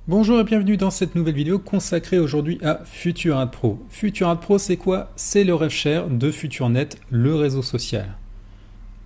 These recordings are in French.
Bonjour et bienvenue dans cette nouvelle vidéo consacrée aujourd'hui à FutureAd Pro. FutureAd Pro, c'est quoi? C'est le RevShare de FutureNet, le réseau social.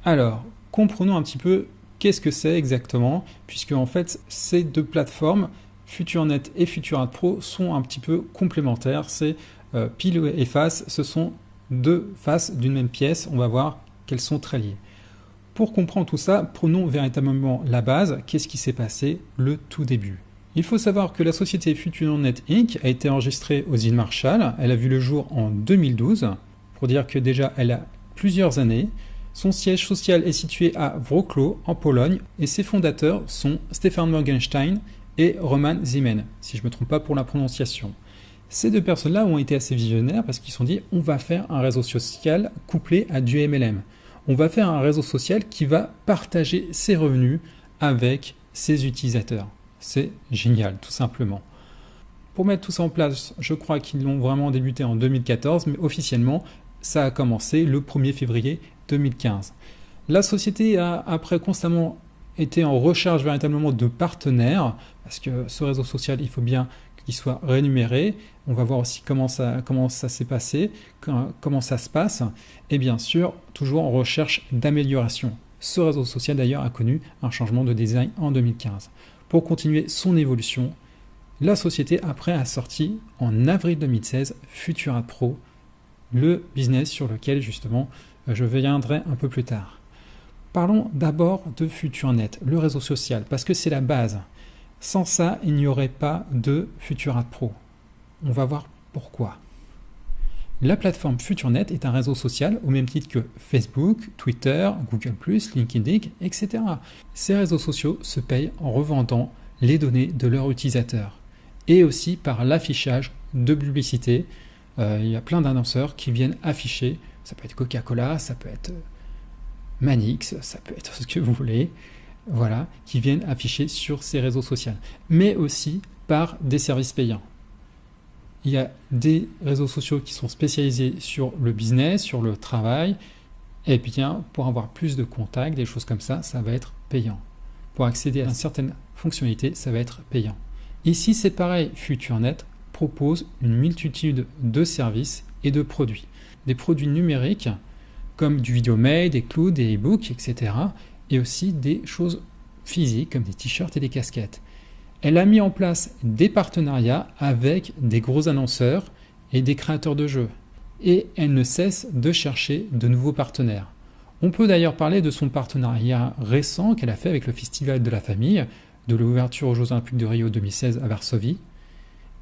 Alors, comprenons un petit peu qu'est-ce que c'est exactement, puisque en fait, ces deux plateformes, FutureNet et FutureAd Pro, sont un petit peu complémentaires. C'est pile et face, ce sont deux faces d'une même pièce. On va voir qu'elles sont très liées. Pour comprendre tout ça, prenons véritablement la base. Qu'est-ce qui s'est passé le tout début? Il faut savoir que la société FutureNet Inc. a été enregistrée aux îles Marshall. Elle a vu le jour en 2012, pour dire que déjà elle a plusieurs années. Son siège social est situé à Wrocław, en Pologne, et ses fondateurs sont Stefan Morgenstein et Roman Zimen, si je ne me trompe pas pour la prononciation. Ces deux personnes-là ont été assez visionnaires parce qu'ils se sont dit on va faire un réseau social couplé à du MLM. On va faire un réseau social qui va partager ses revenus avec ses utilisateurs. C'est génial, tout simplement. Pour mettre tout ça en place, je crois qu'ils l'ont vraiment débuté en 2014, mais officiellement, ça a commencé le 1er février 2015. La société a après constamment été en recherche véritablement de partenaires, parce que ce réseau social, il faut bien qu'il soit rémunéré. On va voir aussi comment ça s'est passé, comment ça se passe, et bien sûr, toujours en recherche d'amélioration. Ce réseau social d'ailleurs a connu un changement de design en 2015. Pour continuer son évolution, la société après a sorti en avril 2016 FutureAd Pro, le business sur lequel justement je viendrai un peu plus tard. Parlons d'abord de FutureNet, le réseau social, parce que c'est la base. Sans ça, il n'y aurait pas de FutureAd Pro. On va voir pourquoi. La plateforme FutureNet est un réseau social au même titre que Facebook, Twitter, Google+, LinkedIn, etc. Ces réseaux sociaux se payent en revendant les données de leurs utilisateurs et aussi par l'affichage de publicité. Il y a plein d'annonceurs qui viennent afficher, ça peut être Coca-Cola, ça peut être Manix, ça peut être ce que vous voulez, voilà, qui viennent afficher sur ces réseaux sociaux, mais aussi par des services payants. Il y a des réseaux sociaux qui sont spécialisés sur le business, sur le travail, et bien pour avoir plus de contacts, des choses comme ça, ça va être payant. Pour accéder à certaines fonctionnalités, ça va être payant. Ici, c'est pareil, FutureNet propose une multitude de services et de produits. Des produits numériques comme du vidéo mail, des clouds, des e-books, etc. Et aussi des choses physiques comme des t-shirts et des casquettes. Elle a mis en place des partenariats avec des gros annonceurs et des créateurs de jeux. Et elle ne cesse de chercher de nouveaux partenaires. On peut d'ailleurs parler de son partenariat récent qu'elle a fait avec le Festival de la Famille, de l'ouverture aux Jeux Olympiques de Rio 2016 à Varsovie.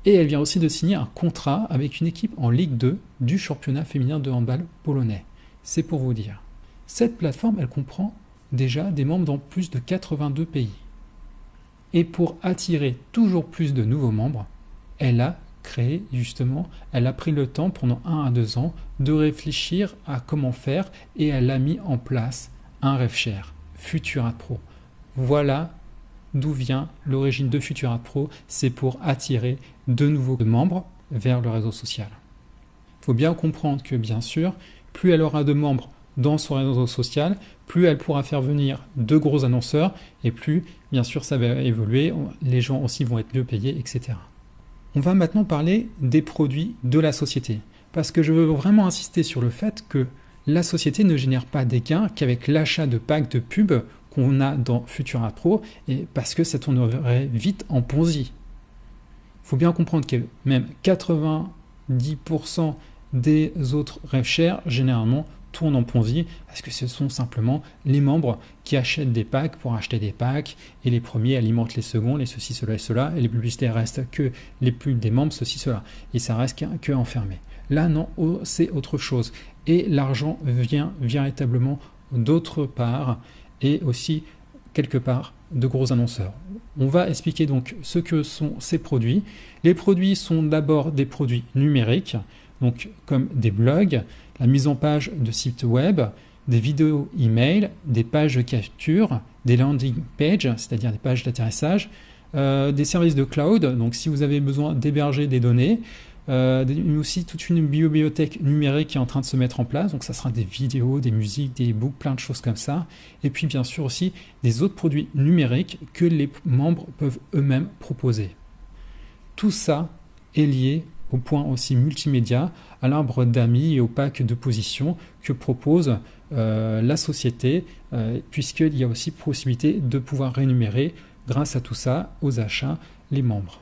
Et elle vient aussi de signer un contrat avec une équipe en Ligue 2 du championnat féminin de handball polonais. C'est pour vous dire. Cette plateforme, elle comprend déjà des membres dans plus de 82 pays. Et pour attirer toujours plus de nouveaux membres, elle a créé justement, elle a pris le temps pendant 1 à 2 ans de réfléchir à comment faire et elle a mis en place un RevShare, FutureAd Pro. Voilà d'où vient l'origine de FutureAd Pro, c'est pour attirer de nouveaux membres vers le réseau social. Il faut bien comprendre que bien sûr, plus elle aura de membres dans son réseau social, plus elle pourra faire venir de gros annonceurs et plus, bien sûr, ça va évoluer, les gens aussi vont être mieux payés, etc. On va maintenant parler des produits de la société, parce que je veux vraiment insister sur le fait que la société ne génère pas des gains qu'avec l'achat de packs de pub qu'on a dans FutureAd Pro, et parce que ça tournerait vite en Ponzi. Il faut bien comprendre que même 90% des autres RevShare, généralement, tournent en Ponzi parce que ce sont simplement les membres qui achètent des packs pour acheter des packs et les premiers alimentent les seconds, les ceci, cela et cela et les publicités restent que les pubs des membres, ceci, cela et ça reste que enfermé. Là non, c'est autre chose et l'argent vient véritablement d'autre part et aussi quelque part de gros annonceurs. On va expliquer donc ce que sont ces produits. Les produits sont d'abord des produits numériques, donc comme des blogs, la mise en page de sites web, des vidéos email, des pages de capture, des landing pages, c'est-à-dire des pages d'atterrissage, des services de cloud, donc si vous avez besoin d'héberger des données, aussi toute une bibliothèque numérique qui est en train de se mettre en place, donc ça sera des vidéos, des musiques, des e-books, plein de choses comme ça, et puis bien sûr aussi des autres produits numériques que les membres peuvent eux-mêmes proposer. Tout ça est lié au point aussi multimédia, à l'arbre d'amis et au pack de position que propose la société, puisqu'il y a aussi possibilité de pouvoir rémunérer grâce à tout ça aux achats les membres.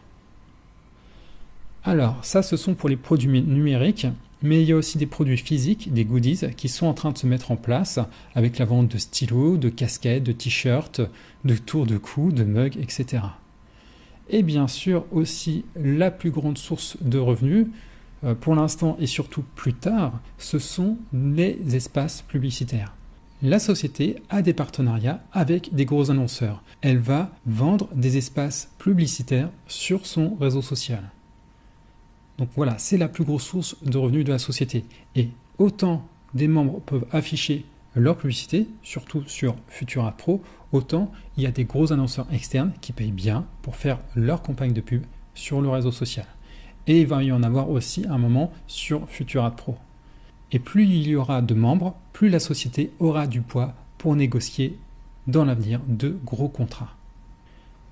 Alors ça, ce sont pour les produits numériques, mais il y a aussi des produits physiques, des goodies qui sont en train de se mettre en place avec la vente de stylos, de casquettes, de t-shirts, de tours de cou, de mugs, etc. Et bien sûr aussi la plus grande source de revenus, pour l'instant et surtout plus tard, ce sont les espaces publicitaires. La société a des partenariats avec des gros annonceurs. Elle va vendre des espaces publicitaires sur son réseau social. Donc voilà, c'est la plus grosse source de revenus de la société. Et autant des membres peuvent afficher leur publicité, surtout sur Futur Ad Pro, autant il y a des gros annonceurs externes qui payent bien pour faire leur campagne de pub sur le réseau social. Et il va y en avoir aussi un moment sur Futur Ad Pro. Et plus il y aura de membres, plus la société aura du poids pour négocier dans l'avenir de gros contrats.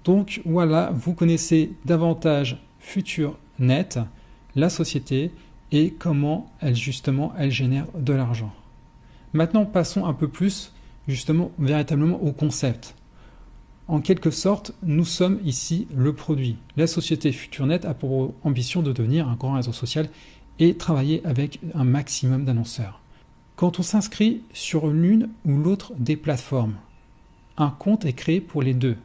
Donc voilà, vous connaissez davantage FuturNet, la société et comment elle génère de l'argent. Maintenant, passons un peu plus justement véritablement au concept. En quelque sorte, nous sommes ici le produit. La société FuturNet a pour ambition de devenir un grand réseau social et travailler avec un maximum d'annonceurs. Quand on s'inscrit sur l'une ou l'autre des plateformes, un compte est créé pour les deux.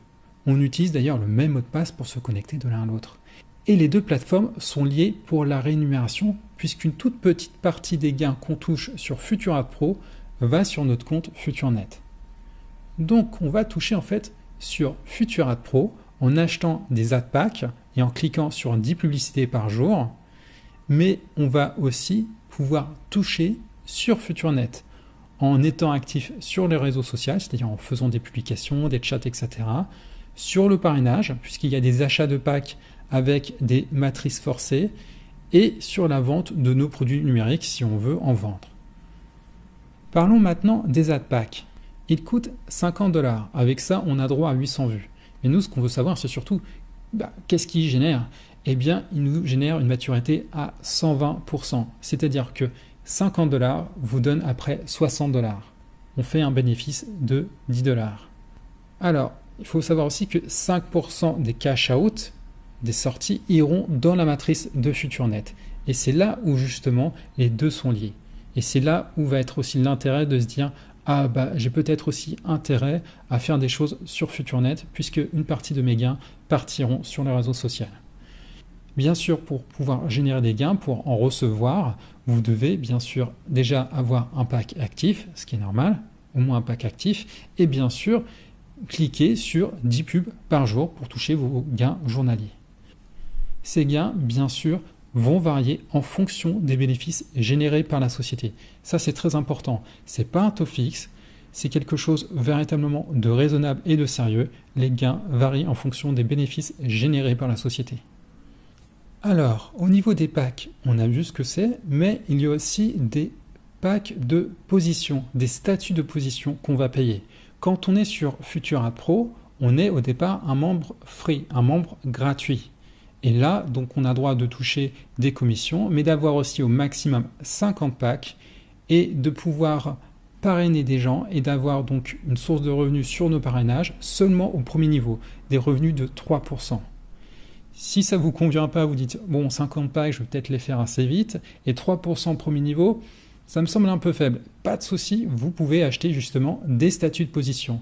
On utilise d'ailleurs le même mot de passe pour se connecter de l'un à l'autre. Et les deux plateformes sont liées pour la rémunération, puisqu'une toute petite partie des gains qu'on touche sur Futur Ad Pro va sur notre compte FuturNet. Donc on va toucher en fait sur Futur Ad Pro en achetant des ad packs et en cliquant sur 10 publicités par jour, mais on va aussi pouvoir toucher sur FuturNet en étant actif sur les réseaux sociaux, c'est-à-dire en faisant des publications, des chats, etc., sur le parrainage, puisqu'il y a des achats de packs avec des matrices forcées, et sur la vente de nos produits numériques si on veut en vendre. Parlons maintenant des ad packs. Ils coûtent 50 $. Avec ça, on a droit à 800 vues. Mais nous, ce qu'on veut savoir, c'est surtout qu'est-ce qu'ils génèrent. Eh bien, ils nous génèrent une maturité à 120%. C'est-à-dire que 50 $ vous donnent après 60 $. On fait un bénéfice de 10 $. Alors, il faut savoir aussi que 5% des cash out, des sorties, iront dans la matrice de FuturNet. Et c'est là où justement les deux sont liés. Et c'est là où va être aussi l'intérêt de se dire j'ai peut-être aussi intérêt à faire des choses sur FuturNet puisque une partie de mes gains partiront sur le réseau social. Bien sûr, pour pouvoir générer des gains, pour en recevoir, vous devez bien sûr déjà avoir un pack actif, ce qui est normal, au moins un pack actif, et bien sûr cliquer sur 10 pubs par jour pour toucher vos gains journaliers. Ces gains, bien sûr, vont varier en fonction des bénéfices générés par la société. Ça, c'est très important. Ce n'est pas un taux fixe, c'est quelque chose véritablement de raisonnable et de sérieux. Les gains varient en fonction des bénéfices générés par la société. Alors, au niveau des packs, on a vu ce que c'est, mais il y a aussi des packs de position, des statuts de position qu'on va payer. Quand on est sur Futur Ad Pro, on est au départ un membre free, un membre gratuit. Et là, donc, on a droit de toucher des commissions, mais d'avoir aussi au maximum 50 packs et de pouvoir parrainer des gens et d'avoir donc une source de revenus sur nos parrainages seulement au premier niveau, des revenus de 3%. Si ça ne vous convient pas, vous dites bon, 50 packs, je vais peut-être les faire assez vite, et 3% premier niveau, ça me semble un peu faible. Pas de souci, vous pouvez acheter justement des statuts de position.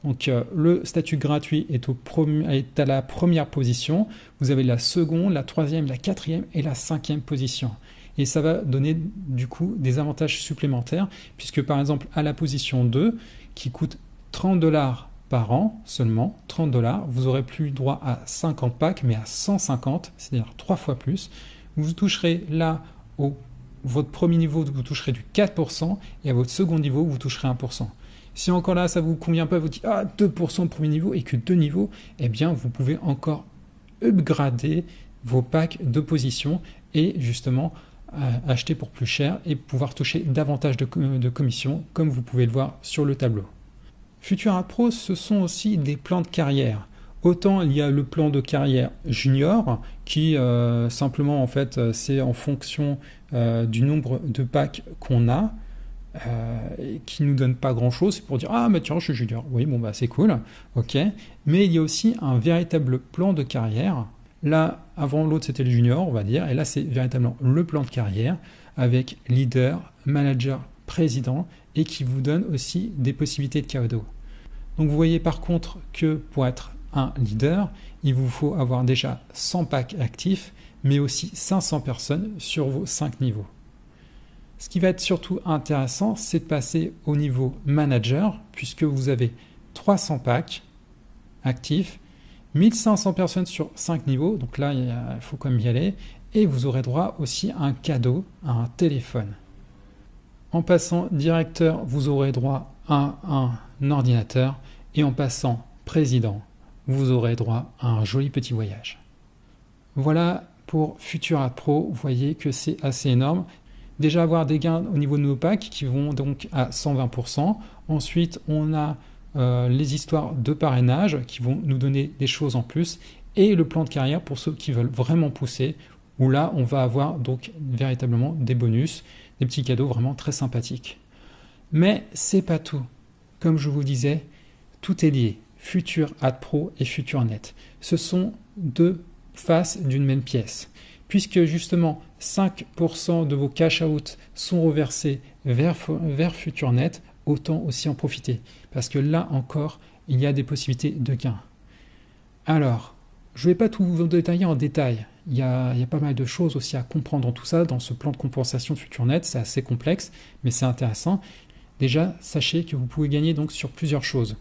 Donc le statut gratuit est à la première position, vous avez la seconde, la troisième, la quatrième et la cinquième position. Et ça va donner du coup des avantages supplémentaires, puisque par exemple à la position 2, qui coûte 30 $ par an seulement, 30 $, vous aurez plus droit à 50 packs, mais à 150, c'est-à-dire 3 fois plus. Vous toucherez là, votre premier niveau, vous toucherez du 4%, et à votre second niveau, vous toucherez 1%. Si encore là, ça ne vous convient pas, vous dites 2% premier niveau et que 2 niveaux, eh bien, vous pouvez encore upgrader vos packs de position et justement acheter pour plus cher et pouvoir toucher davantage de commissions, comme vous pouvez le voir sur le tableau. Futur Ad Pro, ce sont aussi des plans de carrière. Autant il y a le plan de carrière junior qui simplement en fait c'est en fonction du nombre de packs qu'on a et qui nous donne pas grand chose, c'est pour dire ah mais tiens je suis junior, oui bon bah c'est cool, ok. Mais il y a aussi un véritable plan de carrière. Là avant l'autre c'était le junior on va dire, et là c'est véritablement le plan de carrière avec leader, manager, président et qui vous donne aussi des possibilités de cadeaux. Donc vous voyez par contre que pour être un leader, il vous faut avoir déjà 100 packs actifs, mais aussi 500 personnes sur vos 5 niveaux. Ce qui va être surtout intéressant, c'est de passer au niveau manager, puisque vous avez 300 packs actifs, 1500 personnes sur 5 niveaux, donc là il faut quand même y aller, et vous aurez droit aussi à un cadeau, à un téléphone. En passant directeur, vous aurez droit à un ordinateur, et en passant président, vous aurez droit à un joli petit voyage. Voilà pour Future Ad Pro, vous voyez que c'est assez énorme. Déjà avoir des gains au niveau de nos packs qui vont donc à 120%. Ensuite, on a les histoires de parrainage qui vont nous donner des choses en plus. Et le plan de carrière pour ceux qui veulent vraiment pousser, où là, on va avoir donc véritablement des bonus, des petits cadeaux vraiment très sympathiques. Mais c'est pas tout. Comme je vous disais, tout est lié. Future Ad Pro et FutureNet. Ce sont deux faces d'une même pièce. Puisque justement 5% de vos cash out sont reversés vers FutureNet, autant aussi en profiter. Parce que là encore, il y a des possibilités de gains. Alors, je ne vais pas tout vous détailler en détail. Il y a pas mal de choses aussi à comprendre dans tout ça, dans ce plan de compensation de FutureNet. C'est assez complexe, mais c'est intéressant. Déjà, sachez que vous pouvez gagner donc sur plusieurs choses.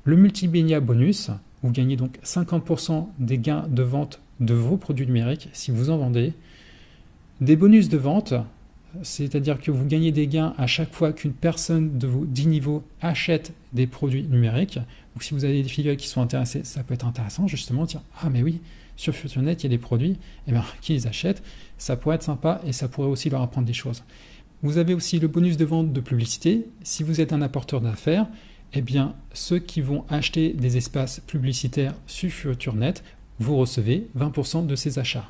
Le Multimédia Bonus, vous gagnez donc 50% des gains de vente de vos produits numériques si vous en vendez. Des bonus de vente, c'est-à-dire que vous gagnez des gains à chaque fois qu'une personne de vos 10 niveaux achète des produits numériques. Ou si vous avez des filiales qui sont intéressées, ça peut être intéressant justement de dire « Ah mais oui, sur FutureNet, il y a des produits, et bien qui les achètent ?» Ça pourrait être sympa et ça pourrait aussi leur apprendre des choses. Vous avez aussi le bonus de vente de publicité. Si vous êtes un apporteur d'affaires, eh bien, ceux qui vont acheter des espaces publicitaires sur FutureNet, vous recevez 20% de ces achats.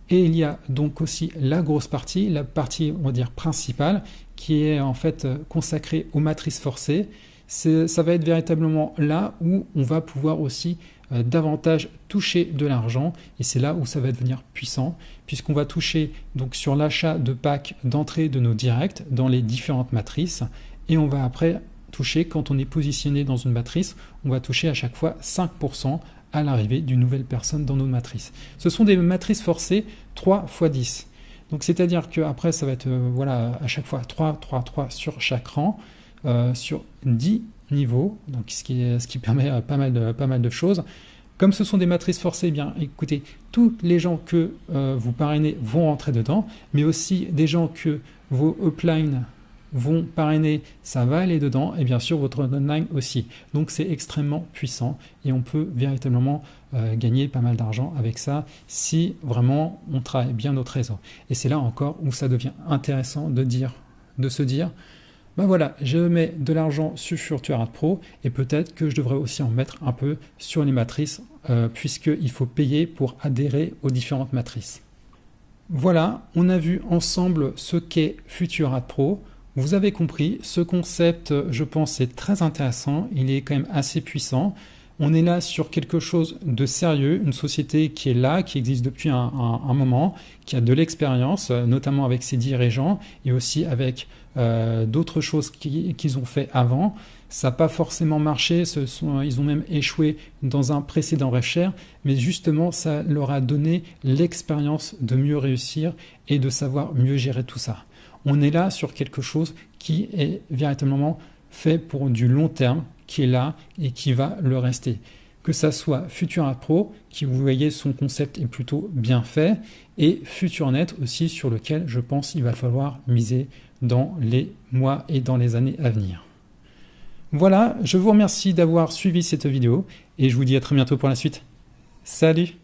Et il y a donc aussi la grosse partie, la partie, on va dire, principale, qui est en fait consacrée aux matrices forcées. Ça va être véritablement là où on va pouvoir aussi davantage toucher de l'argent, et c'est là où ça va devenir puissant, puisqu'on va toucher donc sur l'achat de packs d'entrée de nos directs dans les différentes matrices, et on va après toucher, quand on est positionné dans une matrice, on va toucher à chaque fois 5% à l'arrivée d'une nouvelle personne dans nos matrices. Ce sont des matrices forcées 3 x 10. Donc c'est-à-dire qu'après ça va être voilà, à chaque fois 3, 3, 3 sur chaque rang, sur 10 niveaux, donc ce qui permet pas mal de choses. Comme ce sont des matrices forcées, eh bien écoutez, tous les gens que vous parrainez vont rentrer dedans, mais aussi des gens que vos uplines vont parrainer, ça va aller dedans, et bien sûr votre online aussi. Donc c'est extrêmement puissant et on peut véritablement gagner pas mal d'argent avec ça si vraiment on travaille bien notre réseau. Et c'est là encore où ça devient intéressant de se dire ben voilà, je mets de l'argent sur Future Ad Pro et peut-être que je devrais aussi en mettre un peu sur les matrices puisqu'il faut payer pour adhérer aux différentes matrices. Voilà, on a vu ensemble ce qu'est Future Ad Pro. Vous avez compris, ce concept, je pense, est très intéressant. Il est quand même assez puissant. On est là sur quelque chose de sérieux, une société qui est là, qui existe depuis un moment, qui a de l'expérience, notamment avec ses dirigeants et aussi avec d'autres choses qu'ils ont fait avant. Ça n'a pas forcément marché, ils ont même échoué dans un précédent RevShare, mais justement, ça leur a donné l'expérience de mieux réussir et de savoir mieux gérer tout ça. On est là sur quelque chose qui est véritablement fait pour du long terme, qui est là et qui va le rester. Que ça soit Future Ad Pro, qui vous voyez son concept est plutôt bien fait, et FutureNet aussi sur lequel je pense il va falloir miser dans les mois et dans les années à venir. Voilà, je vous remercie d'avoir suivi cette vidéo et je vous dis à très bientôt pour la suite. Salut!